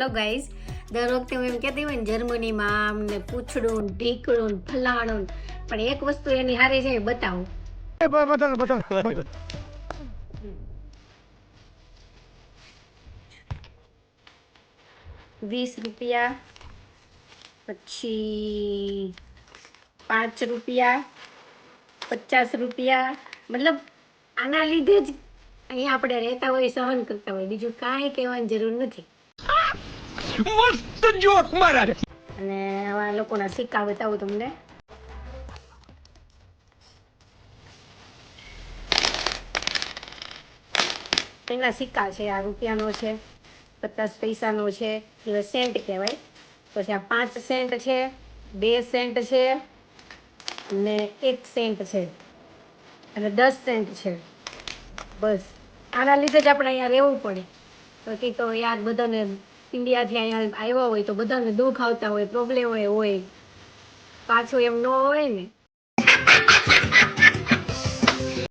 Hello guys, દર વખતે હું એમ કહેતી હોય ને જર્મનીમાં આમ ને પૂછડું ઢીકડું ફલાણું, પણ એક વસ્તુ એની હારી છે બતાવું. 20 રૂપિયા, પછી 5 રૂપિયા, 50 રૂપિયા, મતલબ આના લીધે જ અહીંયા આપણે રહેતા હોય, સહન કરતા હોય, બીજું કાંઈ કહેવાની જરૂર નથી. મસ્ત જોક મારા રે. અને આવા લોકોના સિક્કા બતાવું તમને. એના સિક્કા છે, આ રૂપિયાનો છે, 50 પૈસાનો છે, એટલે સેન્ટ કહેવાય. પછી આ 5 સેન્ટ છે, 2 સેન્ટ છે, ને 1 સેન્ટ છે, અને 10 સેન્ટ છે. બસ આના લીધે જ આપણે અહીંયા રહેવું પડે. બાકી તો યાર બધાને ઇન્ડિયાથી અહીંયા આવ્યા હોય તો બધાને દુઃખ આવતા હોય, પ્રોબ્લેમ હોય, પાછું એમ ન હોય ને.